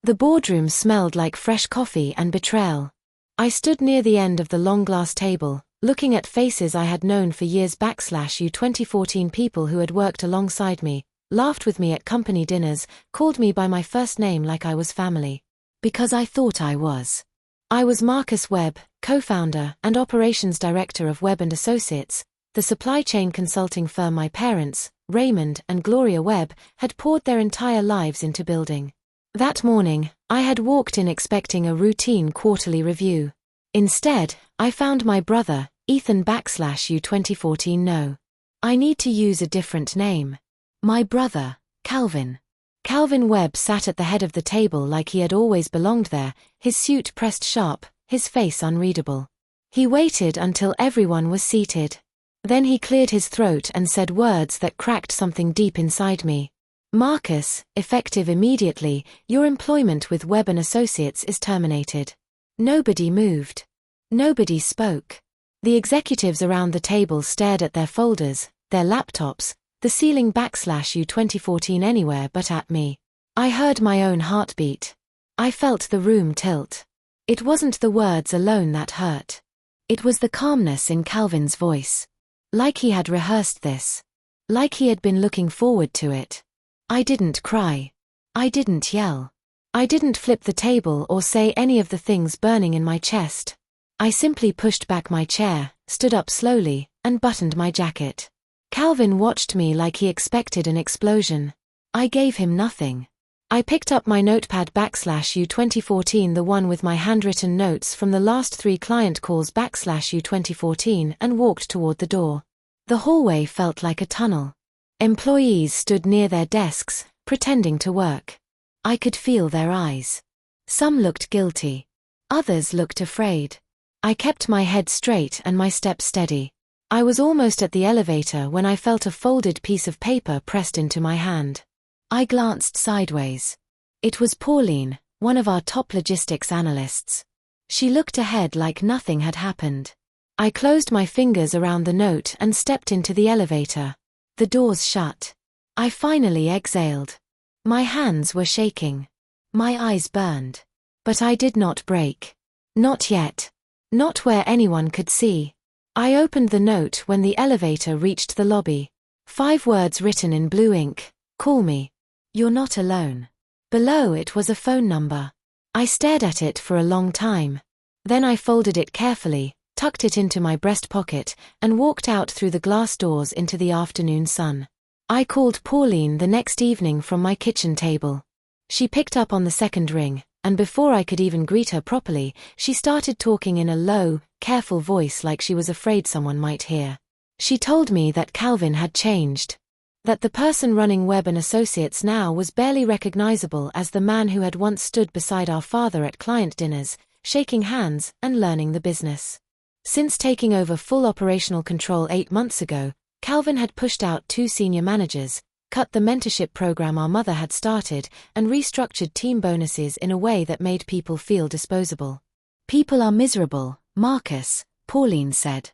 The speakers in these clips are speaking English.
The boardroom smelled like fresh coffee and betrayal. I stood near the end of the long glass table, looking at faces I had known for years. / 2014 people who had worked alongside me, laughed with me at company dinners, called me by my first name like I was family. Because I thought I was. I was Marcus Webb, co-founder and operations director of Webb & Associates, the supply chain consulting firm my parents, Raymond and Gloria Webb, had poured their entire lives into building. That morning, I had walked in expecting a routine quarterly review. Instead, I found my brother, Ethan / 2014 no. I need to use a different name. My brother, Calvin. Calvin Webb sat at the head of the table like he had always belonged there, his suit pressed sharp, his face unreadable. He waited until everyone was seated. Then he cleared his throat and said words that cracked something deep inside me. Marcus, effective immediately, your employment with Webb & Associates is terminated. Nobody moved. Nobody spoke. The executives around the table stared at their folders, their laptops, the ceiling / 2014 anywhere but at me. I heard my own heartbeat. I felt the room tilt. It wasn't the words alone that hurt. It was the calmness in Calvin's voice. Like he had rehearsed this. Like he had been looking forward to it. I didn't cry. I didn't yell. I didn't flip the table or say any of the things burning in my chest. I simply pushed back my chair, stood up slowly, and buttoned my jacket. Calvin watched me like he expected an explosion. I gave him nothing. I picked up my notepad / 2014, the one with my handwritten notes from the last 3 client calls / 2014, and walked toward the door. The hallway felt like a tunnel. Employees stood near their desks, pretending to work. I could feel their eyes. Some looked guilty. Others looked afraid. I kept my head straight and my steps steady. I was almost at the elevator when I felt a folded piece of paper pressed into my hand. I glanced sideways. It was Pauline, one of our top logistics analysts. She looked ahead like nothing had happened. I closed my fingers around the note and stepped into the elevator. The doors shut. I finally exhaled. My hands were shaking. My eyes burned. But I did not break. Not yet. Not where anyone could see. I opened the note when the elevator reached the lobby. 5 words written in blue ink. Call me. You're not alone. Below it was a phone number. I stared at it for a long time. Then I folded it carefully, tucked it into my breast pocket, and walked out through the glass doors into the afternoon sun. I called Pauline the next evening from my kitchen table. She picked up on the second ring, and before I could even greet her properly, she started talking in a low, careful voice like she was afraid someone might hear. She told me that Calvin had changed. That the person running Webb & Associates now was barely recognizable as the man who had once stood beside our father at client dinners, shaking hands and learning the business. Since taking over full operational control 8 months ago, Calvin had pushed out 2 senior managers, cut the mentorship program our mother had started, and restructured team bonuses in a way that made people feel disposable. People are miserable, Marcus, Pauline said.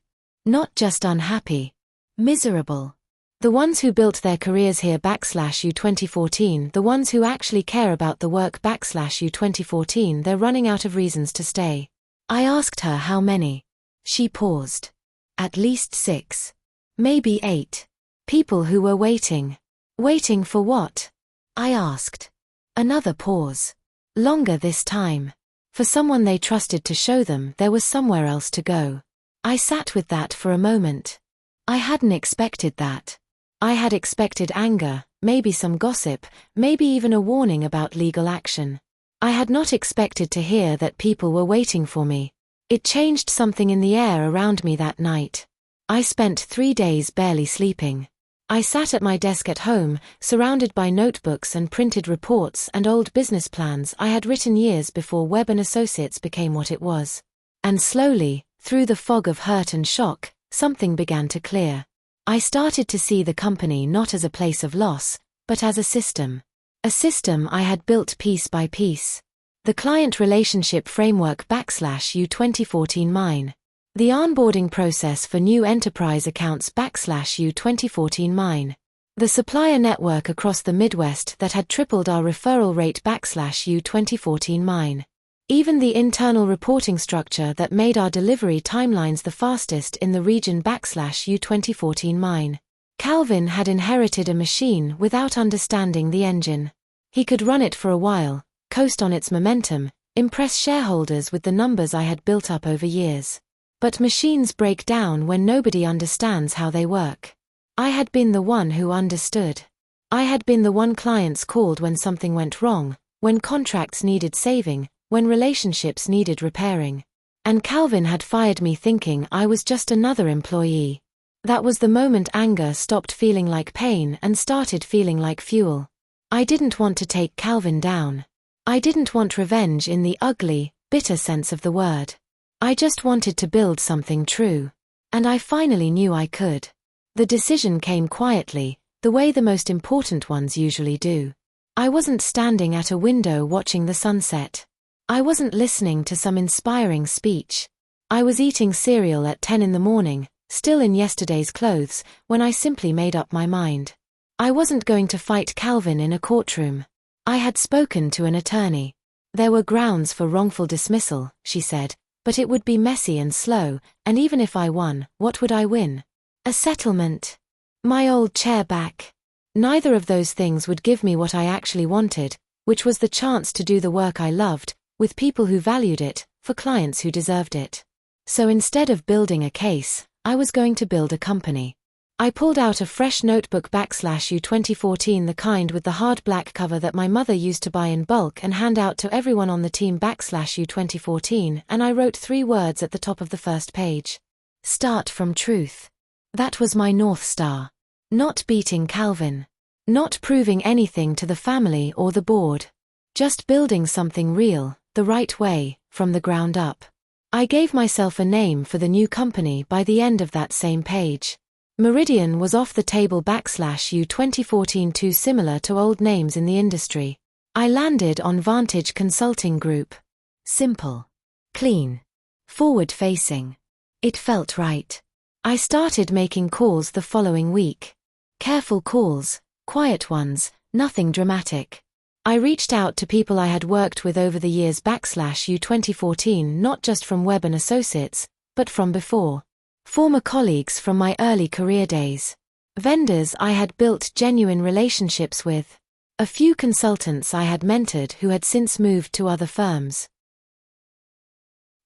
Not just unhappy. Miserable. The ones who built their careers here / 2014, the ones who actually care about the work / 2014, they're running out of reasons to stay. I asked her how many. She paused. At least 6. Maybe 8. People who were waiting. Waiting for what? I asked. Another pause. Longer this time. For someone they trusted to show them there was somewhere else to go. I sat with that for a moment. I hadn't expected that. I had expected anger, maybe some gossip, maybe even a warning about legal action. I had not expected to hear that people were waiting for me. It changed something in the air around me that night. I spent 3 days barely sleeping. I sat at my desk at home, surrounded by notebooks and printed reports and old business plans I had written years before Webb & Associates became what it was. And slowly, through the fog of hurt and shock, something began to clear. I started to see the company not as a place of loss, but as a system. A system I had built piece by piece. The client relationship framework / 2014 mine. The onboarding process for new enterprise accounts / 2014 mine. The supplier network across the Midwest that had tripled our referral rate / 2014 mine. Even the internal reporting structure that made our delivery timelines the fastest in the region / 2014 mine. Calvin had inherited a machine without understanding the engine. He could run it for a while, coast on its momentum, impress shareholders with the numbers I had built up over years. But machines break down when nobody understands how they work. I had been the one who understood. I had been the one clients called when something went wrong, when contracts needed saving, when relationships needed repairing. And Calvin had fired me thinking I was just another employee. That was the moment anger stopped feeling like pain and started feeling like fuel. I didn't want to take Calvin down. I didn't want revenge in the ugly, bitter sense of the word. I just wanted to build something true. And I finally knew I could. The decision came quietly, the way the most important ones usually do. I wasn't standing at a window watching the sunset. I wasn't listening to some inspiring speech. I was eating cereal at 10 in the morning, still in yesterday's clothes, when I simply made up my mind. I wasn't going to fight Calvin in a courtroom. I had spoken to an attorney. There were grounds for wrongful dismissal, she said, but it would be messy and slow, and even if I won, what would I win? A settlement. My old chair back. Neither of those things would give me what I actually wanted, which was the chance to do the work I loved, with people who valued it, for clients who deserved it. So instead of building a case, I was going to build a company. I pulled out a fresh notebook / 2014, the kind with the hard black cover that my mother used to buy in bulk and hand out to everyone on the team / 2014, and I wrote 3 words at the top of the first page. Start from truth. That was my North Star. Not beating Calvin. Not proving anything to the family or the board. Just building something real, the right way, from the ground up. I gave myself a name for the new company by the end of that same page. Meridian was off the table / 2014, too similar to old names in the industry. I landed on Vantage Consulting Group. Simple. Clean. Forward-facing. It felt right. I started making calls the following week. Careful calls, quiet ones, nothing dramatic. I reached out to people I had worked with over the years / 2014, not just from Webb and Associates, but from before. Former colleagues from my early career days. Vendors I had built genuine relationships with. A few consultants I had mentored who had since moved to other firms.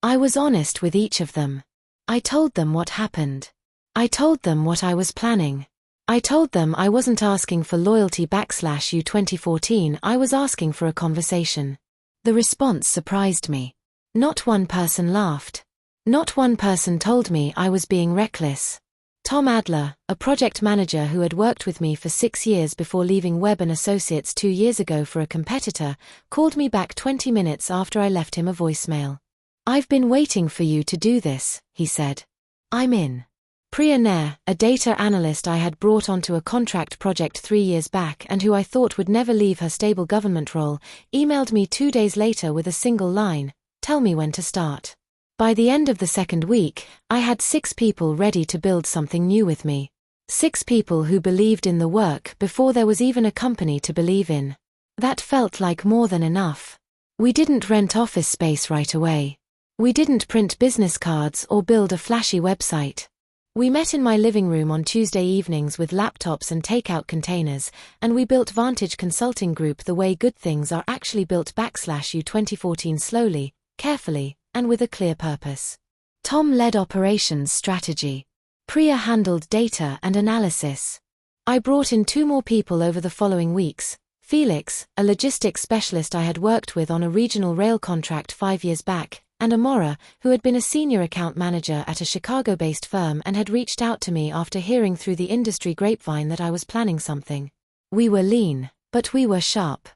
I was honest with each of them. I told them what happened. I told them what I was planning. I told them I wasn't asking for loyalty / 2014, I was asking for a conversation. The response surprised me. Not one person laughed. Not one person told me I was being reckless. Tom Adler, a project manager who had worked with me for 6 years before leaving Webb and Associates 2 years ago for a competitor, called me back 20 minutes after I left him a voicemail. I've been waiting for you to do this, he said. I'm in. Priya Nair, a data analyst I had brought onto a contract project 3 years back and who I thought would never leave her stable government role, emailed me 2 days later with a single line, "Tell me when to start." By the end of the second week, I had 6 people ready to build something new with me. 6 people who believed in the work before there was even a company to believe in. That felt like more than enough. We didn't rent office space right away. We didn't print business cards or build a flashy website. We met in my living room on Tuesday evenings with laptops and takeout containers, and we built Vantage Consulting Group the way good things are actually built / 2014, slowly, carefully, and with a clear purpose. Tom led operations strategy. Priya handled data and analysis. I brought in 2 more people over the following weeks. Felix, a logistics specialist I had worked with on a regional rail contract 5 years back, and Amora, who had been a senior account manager at a Chicago-based firm and had reached out to me after hearing through the industry grapevine that I was planning something. We were lean, but we were sharp.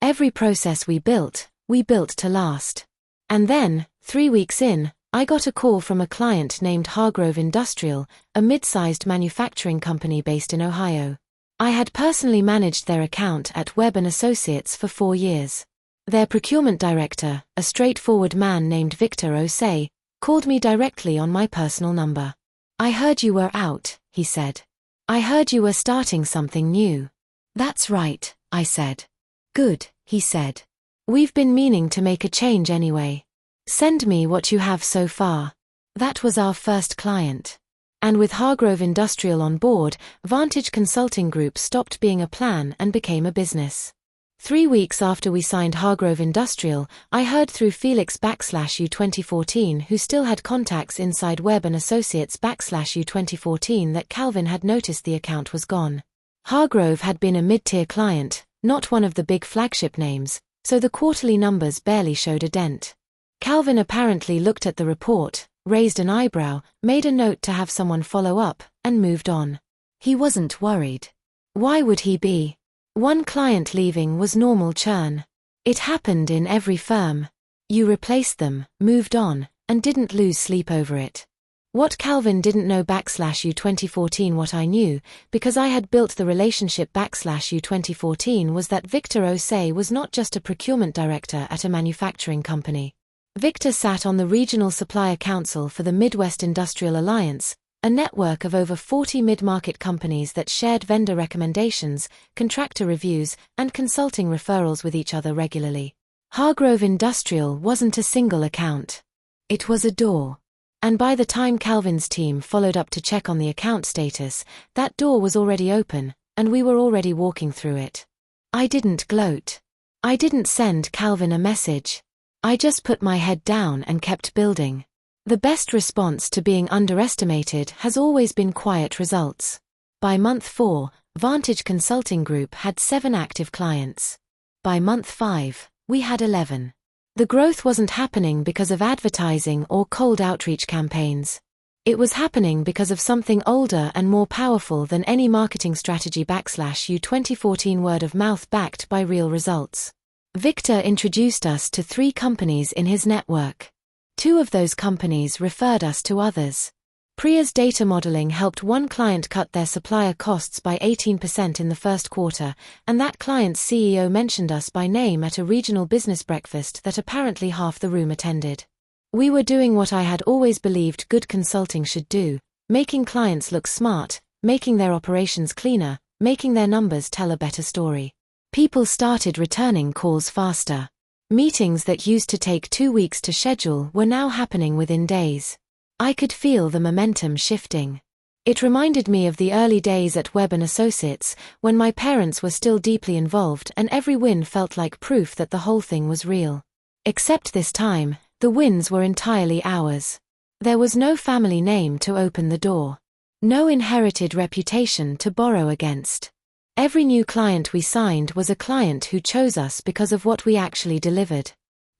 Every process we built to last. And then, 3 weeks in, I got a call from a client named Hargrove Industrial, a mid-sized manufacturing company based in Ohio. I had personally managed their account at Webb and Associates for 4 years. Their procurement director, a straightforward man named Victor Osei, called me directly on my personal number. "I heard you were out," he said. I heard you were starting something new. That's right, I said. Good, he said. We've been meaning to make a change anyway. Send me what you have so far. That was our first client. And with Hargrove Industrial on board, Vantage Consulting Group stopped being a plan and became a business. 3 weeks after we signed Hargrove Industrial, I heard through Felix/U 2014, who still had contacts inside Webb and Associates/U 2014, that Calvin had noticed the account was gone. Hargrove had been a mid-tier client, not one of the big flagship names, so the quarterly numbers barely showed a dent. Calvin apparently looked at the report, raised an eyebrow, made a note to have someone follow up, and moved on. He wasn't worried. Why would he be? One client leaving was normal churn. It happened in every firm. You replaced them, moved on, and didn't lose sleep over it. What Calvin didn't know/U 2014 what I knew, because I had built the relationship/U 2014, was that Victor Osei was not just a procurement director at a manufacturing company. Victor sat on the Regional Supplier Council for the Midwest Industrial Alliance, a network of over 40 mid-market companies that shared vendor recommendations, contractor reviews, and consulting referrals with each other regularly. Hargrove Industrial wasn't a single account. It was a door. And by the time Calvin's team followed up to check on the account status, that door was already open, and we were already walking through it. I didn't gloat. I didn't send Calvin a message. I just put my head down and kept building. The best response to being underestimated has always been quiet results. By month 4, Vantage Consulting Group had 7 active clients. By month 5, we had 11. The growth wasn't happening because of advertising or cold outreach campaigns. It was happening because of something older and more powerful than any marketing strategy/U 2014, word of mouth backed by real results. Victor introduced us to 3 companies in his network. 2 of those companies referred us to others. Priya's data modeling helped one client cut their supplier costs by 18% in the first quarter, and that client's CEO mentioned us by name at a regional business breakfast that apparently half the room attended. We were doing what I had always believed good consulting should do, making clients look smart, making their operations cleaner, making their numbers tell a better story. People started returning calls faster. Meetings that used to take 2 weeks to schedule were now happening within days. I could feel the momentum shifting. It reminded me of the early days at Webb and Associates, when my parents were still deeply involved and every win felt like proof that the whole thing was real. Except this time, the wins were entirely ours. There was no family name to open the door. No inherited reputation to borrow against. Every new client we signed was a client who chose us because of what we actually delivered.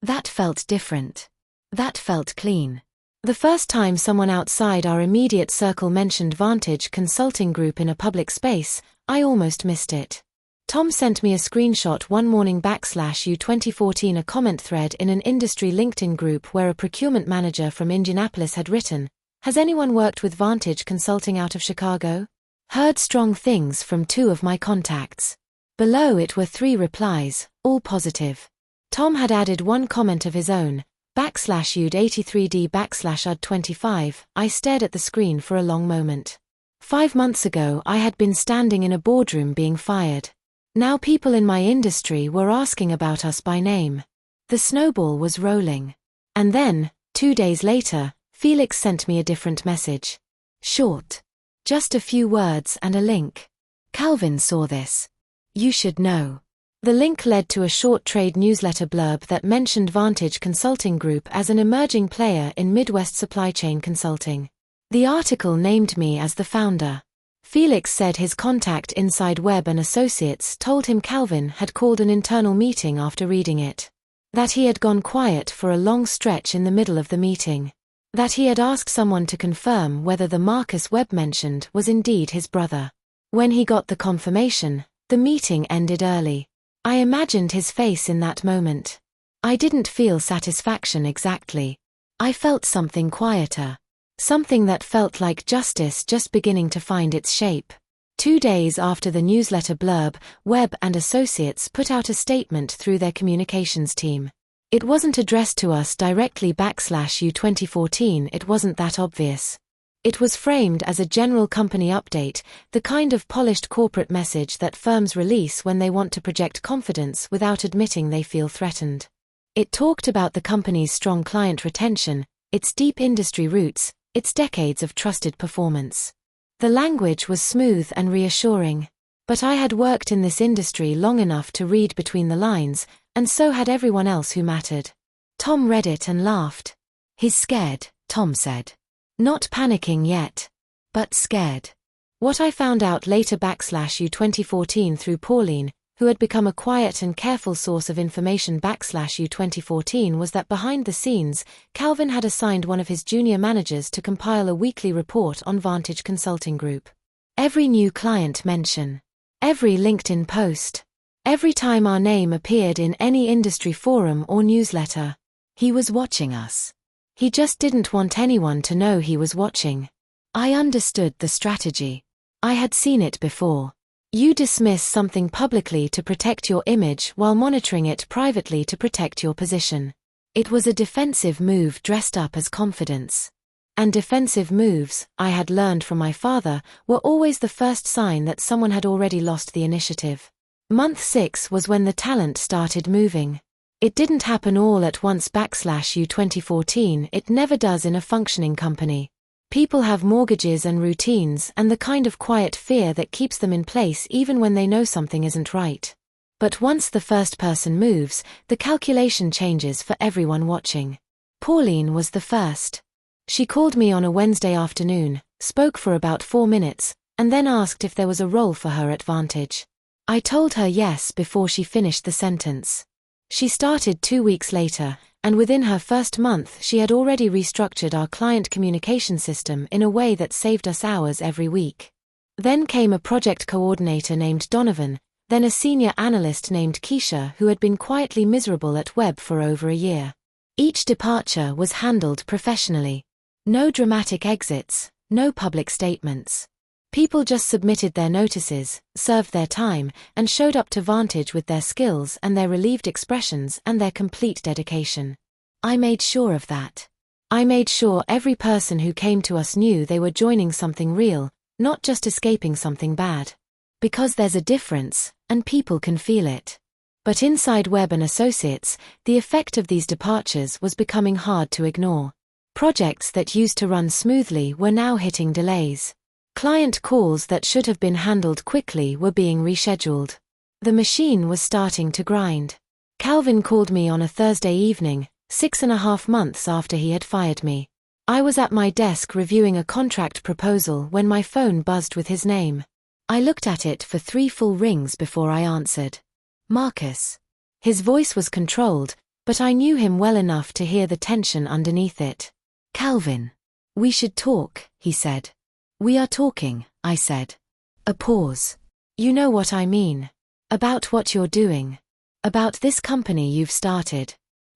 That felt different. That felt clean. The first time someone outside our immediate circle mentioned Vantage Consulting Group in a public space, I almost missed it. Tom sent me a screenshot one morning/U 2014, a comment thread in an industry LinkedIn group where a procurement manager from Indianapolis had written, "Has anyone worked with Vantage Consulting out of Chicago? Heard strong things from 2 of my contacts." Below it were 3 replies, all positive. Tom had added one comment of his own, /UD 83D/UD 25. I stared at the screen for a long moment. 5 months ago I had been standing in a boardroom being fired. Now people in my industry were asking about us by name. The snowball was rolling. And then, 2 days later, Felix sent me a different message. Short. Just a few words and a link. Calvin saw this. You should know. The link led to a short trade newsletter blurb that mentioned Vantage Consulting Group as an emerging player in Midwest supply chain consulting. The article named me as the founder. Felix said his contact inside Webb and Associates told him Calvin had called an internal meeting after reading it. That he had gone quiet for a long stretch in the middle of the meeting. That he had asked someone to confirm whether the Marcus Webb mentioned was indeed his brother. When he got the confirmation, the meeting ended early. I imagined his face in that moment. I didn't feel satisfaction exactly. I felt something quieter. Something that felt like justice just beginning to find its shape. 2 days after the newsletter blurb, Webb and Associates put out a statement through their communications team. It wasn't addressed to us directly /U 2014, it wasn't that obvious. It was framed as a general company update, the kind of polished corporate message that firms release when they want to project confidence without admitting they feel threatened. It talked about the company's strong client retention, its deep industry roots, its decades of trusted performance. The language was smooth and reassuring. But I had worked in this industry long enough to read between the lines, and so had everyone else who mattered. Tom read it and laughed. "He's scared," Tom said. "Not panicking yet. But scared." What I found out later / 2014 through Pauline, who had become a quiet and careful source of information / 2014 was that behind the scenes, Calvin had assigned one of his junior managers to compile a weekly report on Vantage Consulting Group. Every new client mention. Every LinkedIn post. Every time our name appeared in any industry forum or newsletter. He was watching us. He just didn't want anyone to know he was watching. I understood the strategy. I had seen it before. You dismiss something publicly to protect your image while monitoring it privately to protect your position. It was a defensive move dressed up as confidence. And defensive moves, I had learned from my father, were always the first sign that someone had already lost the initiative. Month 6 was when the talent started moving. It didn't happen all at once / 2014, it never does in a functioning company. People have mortgages and routines and the kind of quiet fear that keeps them in place even when they know something isn't right. But once the first person moves, the calculation changes for everyone watching. Pauline was the first. She called me on a Wednesday afternoon, spoke for about 4 minutes, and then asked if there was a role for her at Vantage. I told her yes before she finished the sentence. She started 2 weeks later, and within her first month she had already restructured our client communication system in a way that saved us hours every week. Then came a project coordinator named Donovan, then a senior analyst named Keisha who had been quietly miserable at Webb for over a year. Each departure was handled professionally. No dramatic exits, no public statements. People just submitted their notices, served their time, and showed up to Vantage with their skills and their relieved expressions and their complete dedication. I made sure of that. I made sure every person who came to us knew they were joining something real, not just escaping something bad. Because there's a difference, and people can feel it. But inside Webb and Associates, the effect of these departures was becoming hard to ignore. Projects that used to run smoothly were now hitting delays. Client calls that should have been handled quickly were being rescheduled. The machine was starting to grind. Calvin called me on a Thursday evening, 6.5 months after he had fired me. I was at my desk reviewing a contract proposal when my phone buzzed with his name. I looked at it for 3 full rings before I answered. Marcus. His voice was controlled, but I knew him well enough to hear the tension underneath it. Calvin. We should talk, he said. We are talking, I said. A pause. You know what I mean. About what you're doing. About this company you've started.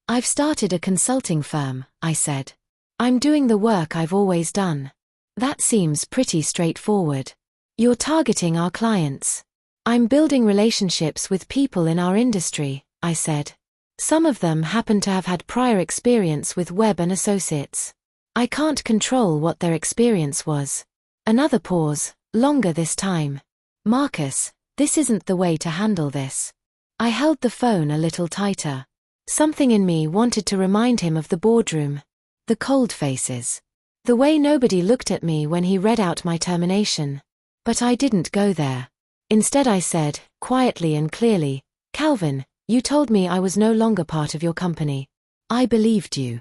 I've started a consulting firm, I said. I'm doing the work I've always done. That seems pretty straightforward. You're targeting our clients. I'm building relationships with people in our industry, I said. Some of them happen to have had prior experience with Webb and Associates. I can't control what their experience was. Another pause, longer this time. Marcus, this isn't the way to handle this. I held the phone a little tighter. Something in me wanted to remind him of the boardroom. The cold faces. The way nobody looked at me when he read out my termination. But I didn't go there. Instead I said, quietly and clearly, Calvin, you told me I was no longer part of your company. I believed you.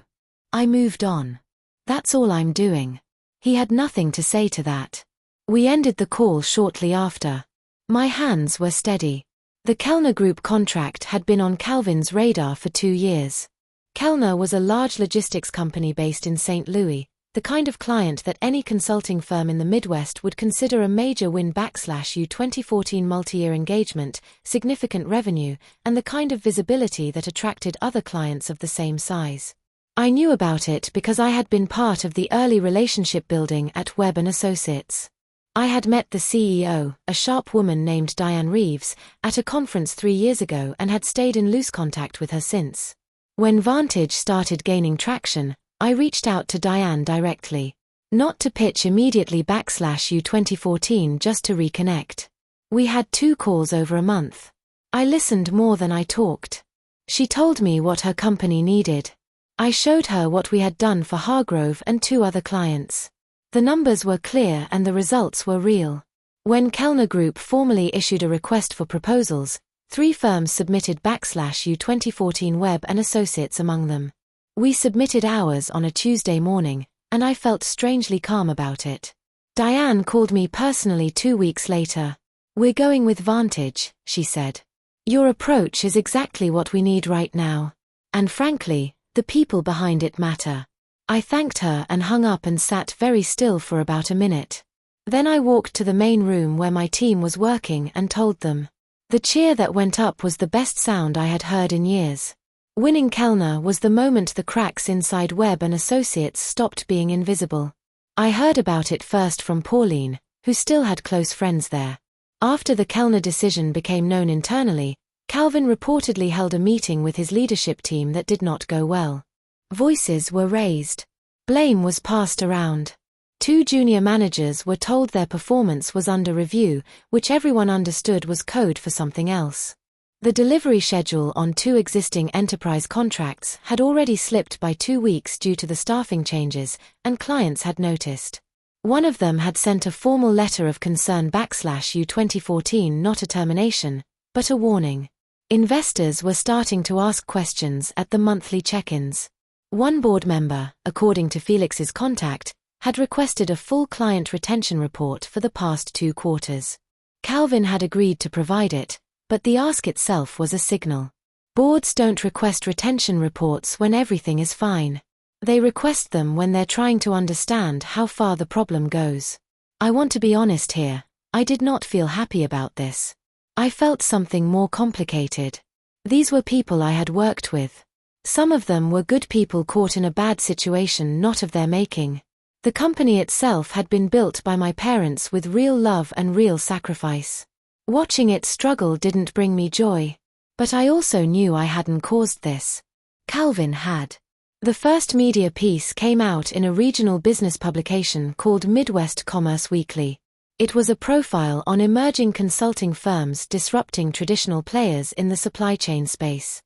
I moved on. That's all I'm doing. He had nothing to say to that. We ended the call shortly after. My hands were steady. The Kellner Group contract had been on Calvin's radar for 2 years. Kellner was a large logistics company based in St. Louis, the kind of client that any consulting firm in the Midwest would consider a major win / 2014 multi-year engagement, significant revenue, and the kind of visibility that attracted other clients of the same size. I knew about it because I had been part of the early relationship building at Webb and Associates. I had met the CEO, a sharp woman named Diane Reeves, at a conference 3 years ago and had stayed in loose contact with her since. When Vantage started gaining traction, I reached out to Diane directly. Not to pitch immediately /U 2014 just to reconnect. We had 2 calls over a month. I listened more than I talked. She told me what her company needed. I showed her what we had done for Hargrove and 2 other clients. The numbers were clear and the results were real. When Kellner Group formally issued a request for proposals, 3 firms submitted /U 2014 Webb and Associates among them. We submitted ours on a Tuesday morning, and I felt strangely calm about it. Diane called me personally 2 weeks later. "We're going with Vantage," she said. "Your approach is exactly what we need right now. And frankly, the people behind it matter." I thanked her and hung up and sat very still for about a minute. Then I walked to the main room where my team was working and told them. The cheer that went up was the best sound I had heard in years. Winning Kellner was the moment the cracks inside Webb and Associates stopped being invisible. I heard about it first from Pauline, who still had close friends there. After the Kellner decision became known internally, Calvin reportedly held a meeting with his leadership team that did not go well. Voices were raised. Blame was passed around. 2 junior managers were told their performance was under review, which everyone understood was code for something else. The delivery schedule on 2 existing enterprise contracts had already slipped by 2 weeks due to the staffing changes, and clients had noticed. One of them had sent a formal letter of concern /U 2014, not a termination, but a warning. Investors were starting to ask questions at the monthly check-ins. One board member, according to Felix's contact, had requested a full client retention report for the past 2 quarters. Calvin had agreed to provide it, but the ask itself was a signal. Boards don't request retention reports when everything is fine. They request them when they're trying to understand how far the problem goes. I want to be honest here, I did not feel happy about this. I felt something more complicated. These were people I had worked with. Some of them were good people caught in a bad situation not of their making. The company itself had been built by my parents with real love and real sacrifice. Watching it struggle didn't bring me joy. But I also knew I hadn't caused this. Calvin had. The first media piece came out in a regional business publication called Midwest Commerce Weekly. It was a profile on emerging consulting firms disrupting traditional players in the supply chain space.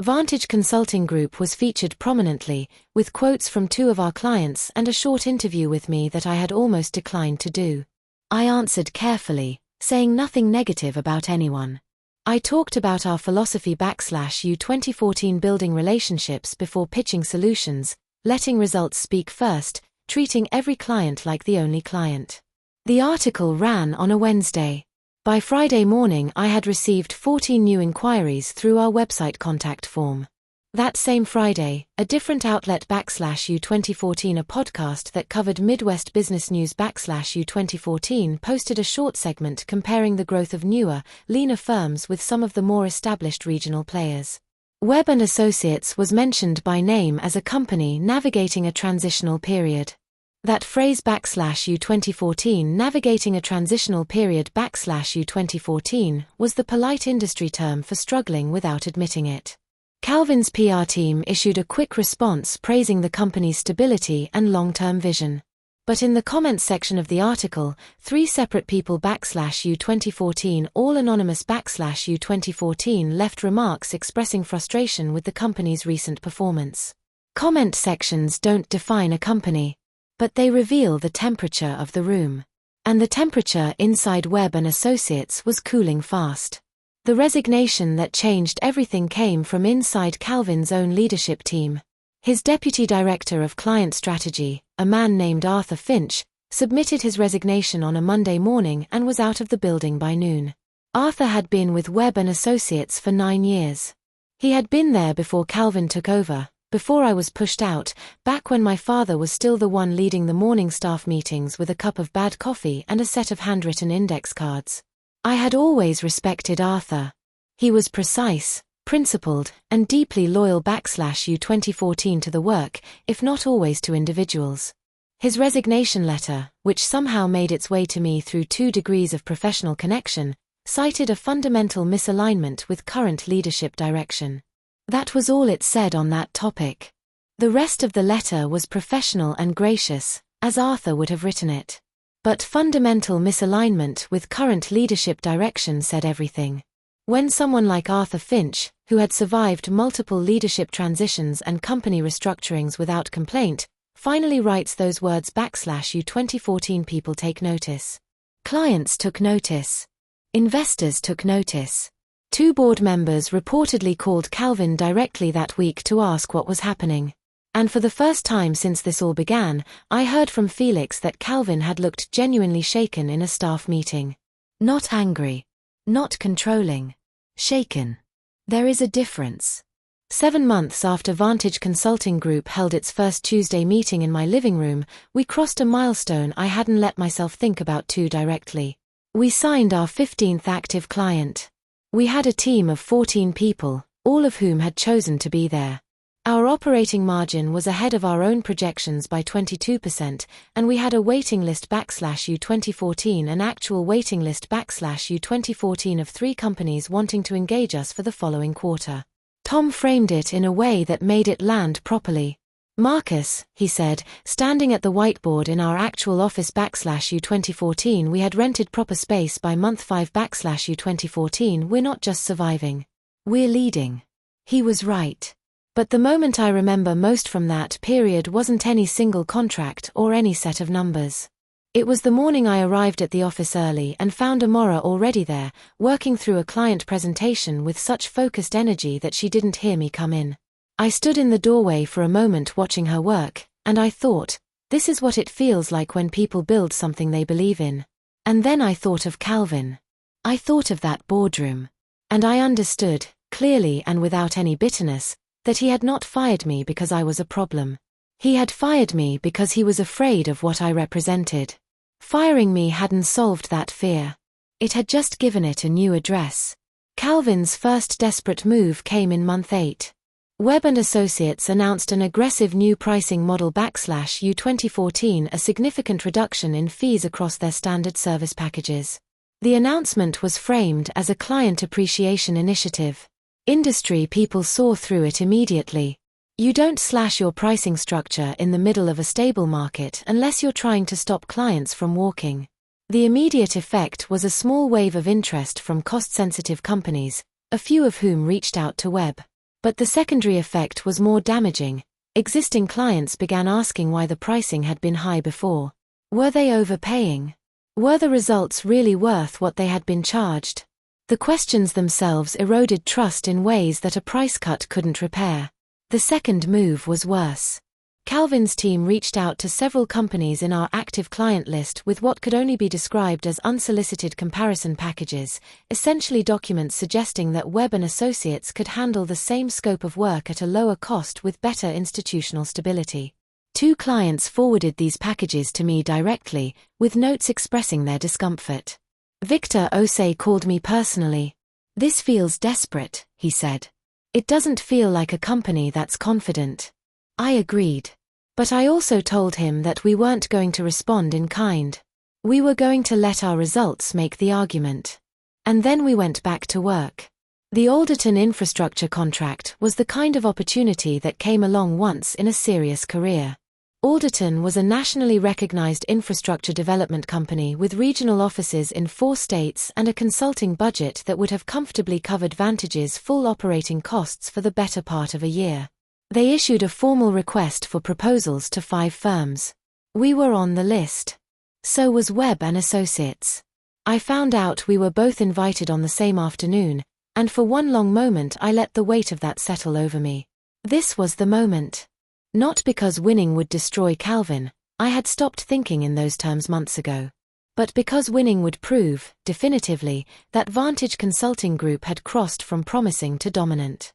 Vantage Consulting Group was featured prominently, with quotes from 2 of our clients and a short interview with me that I had almost declined to do. I answered carefully, saying nothing negative about anyone. I talked about our philosophy /U 2014 building relationships before pitching solutions, letting results speak first, treating every client like the only client. The article ran on a Wednesday. By Friday morning I had received 14 new inquiries through our website contact form. That same Friday, a different outlet /U 2014, a podcast that covered Midwest business news /U 2014, posted a short segment comparing the growth of newer, leaner firms with some of the more established regional players. Webb and Associates was mentioned by name as a company navigating a transitional period. That phrase /U 2014, navigating a transitional period /U 2014, was the polite industry term for struggling without admitting it. Calvin's PR team issued a quick response praising the company's stability and long-term vision. But in the comments section of the article, 3 separate people /U 2014, all anonymous /U 2014, left remarks expressing frustration with the company's recent performance. Comment sections don't define a company, but they reveal the temperature of the room. And the temperature inside Webb and Associates was cooling fast. The resignation that changed everything came from inside Calvin's own leadership team. His deputy director of client strategy, a man named Arthur Finch, submitted his resignation on a Monday morning and was out of the building by noon. Arthur had been with Webb and Associates for 9 years. He had been there before Calvin took over, before I was pushed out, back when my father was still the one leading the morning staff meetings with a cup of bad coffee and a set of handwritten index cards. I had always respected Arthur. He was precise, principled, and deeply loyal /U 2014 to the work, if not always to individuals. His resignation letter, which somehow made its way to me through 2 degrees of professional connection, cited a fundamental misalignment with current leadership direction. That was all it said on that topic. The rest of the letter was professional and gracious, as Arthur would have written it. But fundamental misalignment with current leadership direction said everything. When someone like Arthur Finch, who had survived multiple leadership transitions and company restructurings without complaint, finally writes those words /you 2014 people take notice. Clients took notice. Investors took notice. 2 board members reportedly called Calvin directly that week to ask what was happening. And for the first time since this all began, I heard from Felix that Calvin had looked genuinely shaken in a staff meeting. Not angry. Not controlling. Shaken. There is a difference. 7 months after Vantage Consulting Group held its first Tuesday meeting in my living room, we crossed a milestone I hadn't let myself think about too directly. We signed our 15th active client. We had a team of 14 people, all of whom had chosen to be there. Our operating margin was ahead of our own projections by 22%, and we had a waiting list /U 2014 an actual waiting list /U 2014 of 3 companies wanting to engage us for the following quarter. Tom framed it in a way that made it land properly. Marcus, he said, standing at the whiteboard in our actual office /U 2014 we had rented proper space by month 5 /U 2014 we're not just surviving. We're leading. He was right. But the moment I remember most from that period wasn't any single contract or any set of numbers. It was the morning I arrived at the office early and found Amora already there, working through a client presentation with such focused energy that she didn't hear me come in. I stood in the doorway for a moment watching her work, and I thought, this is what it feels like when people build something they believe in. And then I thought of Calvin. I thought of that boardroom. And I understood, clearly and without any bitterness, that he had not fired me because I was a problem. He had fired me because he was afraid of what I represented. Firing me hadn't solved that fear. It had just given it a new address. Calvin's first desperate move came in month 8. Webb and Associates announced an aggressive new pricing model /U 2014 a significant reduction in fees across their standard service packages. The announcement was framed as a client appreciation initiative. Industry people saw through it immediately. You don't slash your pricing structure in the middle of a stable market unless you're trying to stop clients from walking. The immediate effect was a small wave of interest from cost-sensitive companies, a few of whom reached out to Webb. But the secondary effect was more damaging. Existing clients began asking why the pricing had been high before. Were they overpaying? Were the results really worth what they had been charged? The questions themselves eroded trust in ways that a price cut couldn't repair. The second move was worse. Calvin's team reached out to several companies in our active client list with what could only be described as unsolicited comparison packages, essentially documents suggesting that Webb and Associates could handle the same scope of work at a lower cost with better institutional stability. 2 clients forwarded these packages to me directly, with notes expressing their discomfort. Victor Osei called me personally. This feels desperate, he said. It doesn't feel like a company that's confident. I agreed. But I also told him that we weren't going to respond in kind. We were going to let our results make the argument. And then we went back to work. The Alderton infrastructure contract was the kind of opportunity that came along once in a serious career. Alderton was a nationally recognized infrastructure development company with regional offices in 4 states and a consulting budget that would have comfortably covered Vantage's full operating costs for the better part of a year. They issued a formal request for proposals to 5 firms. We were on the list. So was Webb and Associates. I found out we were both invited on the same afternoon, and for one long moment I let the weight of that settle over me. This was the moment. Not because winning would destroy Calvin, I had stopped thinking in those terms months ago. But because winning would prove, definitively, that Vantage Consulting Group had crossed from promising to dominant.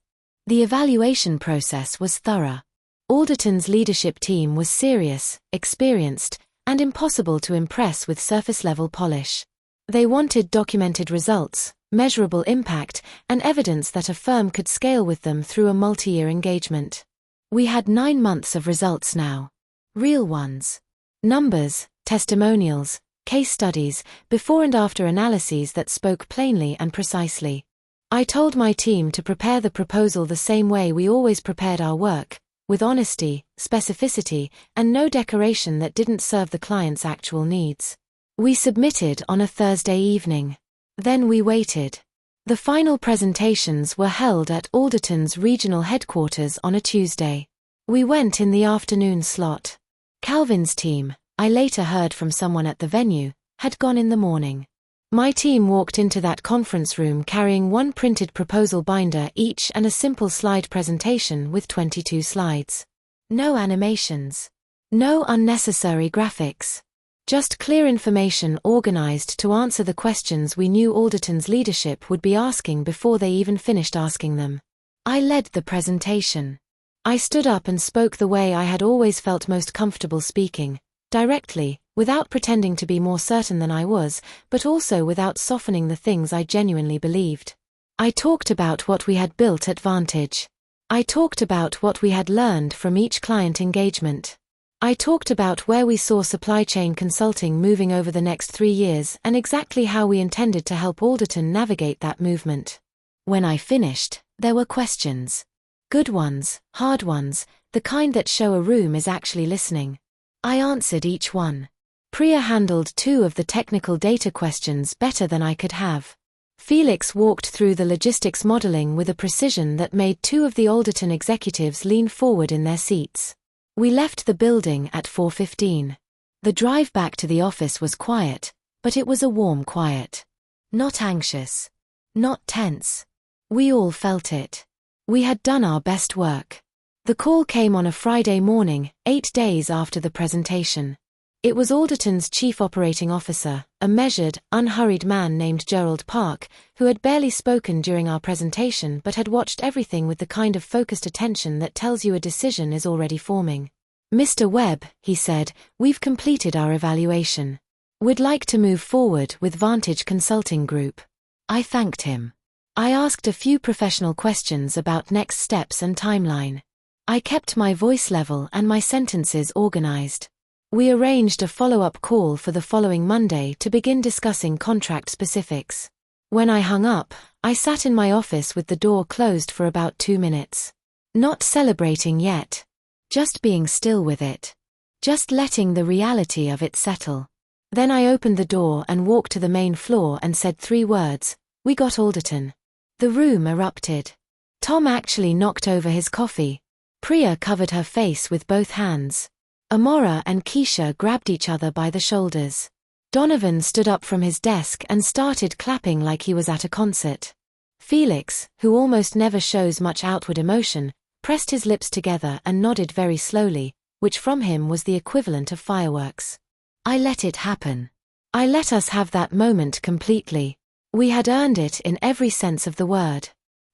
The evaluation process was thorough. Alderton's leadership team was serious, experienced, and impossible to impress with surface-level polish. They wanted documented results, measurable impact, and evidence that a firm could scale with them through a multi-year engagement. We had 9 months of results now. Real ones. Numbers, testimonials, case studies, before and after analyses that spoke plainly and precisely. I told my team to prepare the proposal the same way we always prepared our work, with honesty, specificity, and no decoration that didn't serve the client's actual needs. We submitted on a Thursday evening. Then we waited. The final presentations were held at Alderton's regional headquarters on a Tuesday. We went in the afternoon slot. Calvin's team, I later heard from someone at the venue, had gone in the morning. My team walked into that conference room carrying one printed proposal binder each and a simple slide presentation with 22 slides. No animations. No unnecessary graphics. Just clear information organized to answer the questions we knew Alderton's leadership would be asking before they even finished asking them. I led the presentation. I stood up and spoke the way I had always felt most comfortable speaking, directly, without pretending to be more certain than I was, but also without softening the things I genuinely believed. I talked about what we had built at Vantage. I talked about what we had learned from each client engagement. I talked about where we saw supply chain consulting moving over the next 3 years and exactly how we intended to help Alderton navigate that movement. When I finished, there were questions. Good ones, hard ones, the kind that show a room is actually listening. I answered each one. Priya handled 2 of the technical data questions better than I could have. Felix walked through the logistics modeling with a precision that made 2 of the Alderton executives lean forward in their seats. We left the building at 4:15. The drive back to the office was quiet, but it was a warm quiet. Not anxious. Not tense. We all felt it. We had done our best work. The call came on a Friday morning, 8 days after the presentation. It was Alderton's Chief Operating Officer, a measured, unhurried man named Gerald Park, who had barely spoken during our presentation but had watched everything with the kind of focused attention that tells you a decision is already forming. "Mr. Webb," he said, "we've completed our evaluation. We'd like to move forward with Vantage Consulting Group." I thanked him. I asked a few professional questions about next steps and timeline. I kept my voice level and my sentences organized. We arranged a follow-up call for the following Monday to begin discussing contract specifics. When I hung up, I sat in my office with the door closed for about 2 minutes. Not celebrating yet. Just being still with it. Just letting the reality of it settle. Then I opened the door and walked to the main floor and said 3 words, "We got Alderton." The room erupted. Tom actually knocked over his coffee. Priya covered her face with both hands. Amora and Keisha grabbed each other by the shoulders. Donovan stood up from his desk and started clapping like he was at a concert. Felix, who almost never shows much outward emotion, pressed his lips together and nodded very slowly, which from him was the equivalent of fireworks. I let it happen. I let us have that moment completely. We had earned it in every sense of the word.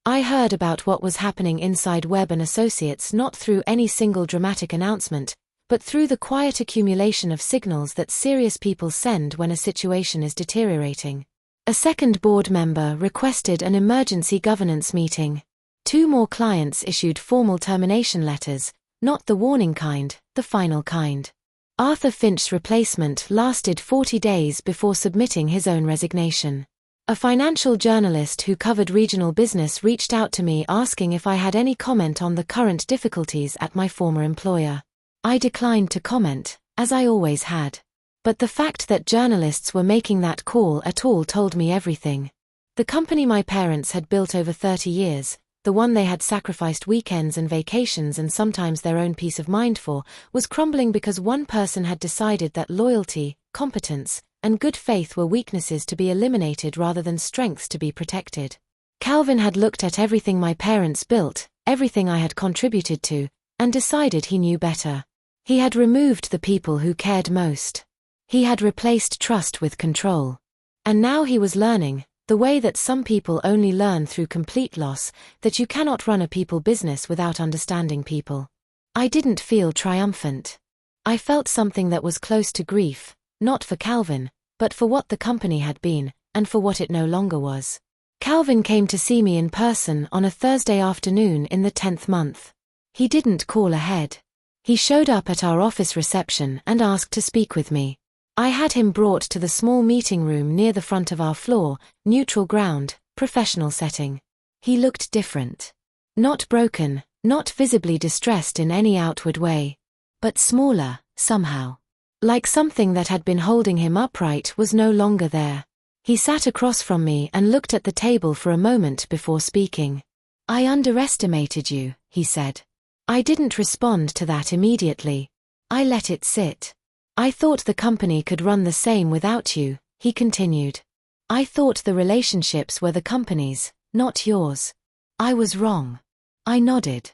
I heard about what was happening inside Webb and Associates not through any single dramatic announcement, but through the quiet accumulation of signals that serious people send when a situation is deteriorating. A second board member requested an emergency governance meeting. 2 more clients issued formal termination letters, not the warning kind, the final kind. Arthur Finch's replacement lasted 40 days before submitting his own resignation. A financial journalist who covered regional business reached out to me asking if I had any comment on the current difficulties at my former employer. I declined to comment, as I always had. But the fact that journalists were making that call at all told me everything. The company my parents had built over 30 years, the one they had sacrificed weekends and vacations and sometimes their own peace of mind for, was crumbling because one person had decided that loyalty, competence, and good faith were weaknesses to be eliminated rather than strengths to be protected. Calvin had looked at everything my parents built, everything I had contributed to, and decided he knew better. He had removed the people who cared most. He had replaced trust with control. And now he was learning, the way that some people only learn through complete loss, that you cannot run a people business without understanding people. I didn't feel triumphant. I felt something that was close to grief, not for Calvin, but for what the company had been, and for what it no longer was. Calvin came to see me in person on a Thursday afternoon in the 10th month. He didn't call ahead. He showed up at our office reception and asked to speak with me. I had him brought to the small meeting room near the front of our floor, neutral ground, professional setting. He looked different. Not broken, Not visibly distressed in any outward way. But smaller, somehow. Like something that had been holding him upright was no longer there. He sat across from me and looked at the table for a moment before speaking. "I underestimated you," he said. I didn't respond to that immediately. I let it sit. "I thought the company could run the same without you," he continued. "I thought the relationships were the company's, not yours. I was wrong." I nodded.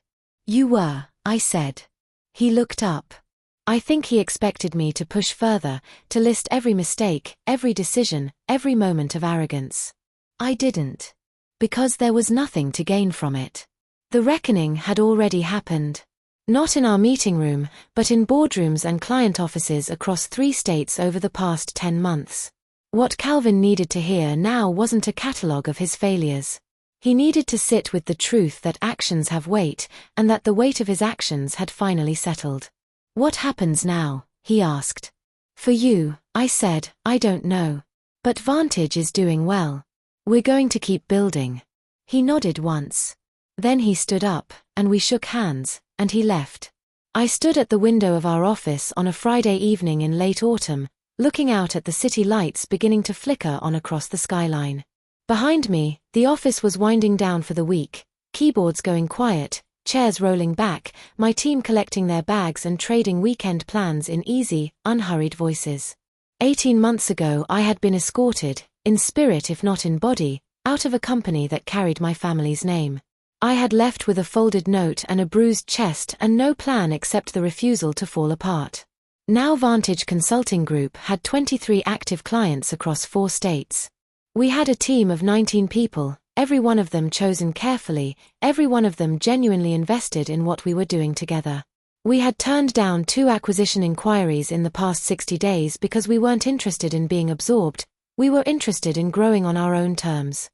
"You were," I said. He looked up. I think he expected me to push further, to list every mistake, every decision, every moment of arrogance. I didn't. Because there was nothing to gain from it. The reckoning had already happened. Not in our meeting room, but in boardrooms and client offices across 3 states over the past 10 months. What Calvin needed to hear now wasn't a catalogue of his failures. He needed to sit with the truth that actions have weight, and that the weight of his actions had finally settled. "What happens now?" he asked. "For you," I said, "I don't know. But Vantage is doing well. We're going to keep building." He nodded once. Then he stood up, and we shook hands, and he left. I stood at the window of our office on a Friday evening in late autumn, looking out at the city lights beginning to flicker on across the skyline. Behind me, the office was winding down for the week, keyboards going quiet, chairs rolling back, my team collecting their bags and trading weekend plans in easy, unhurried voices. 18 months ago I had been escorted, in spirit if not in body, out of a company that carried my family's name. I had left with a folded note and a bruised chest and no plan except the refusal to fall apart. Now Vantage Consulting Group had 23 active clients across 4 states. We had a team of 19 people, every one of them chosen carefully, every one of them genuinely invested in what we were doing together. We had turned down 2 acquisition inquiries in the past 60 days because we weren't interested in being absorbed, we were interested in growing on our own terms.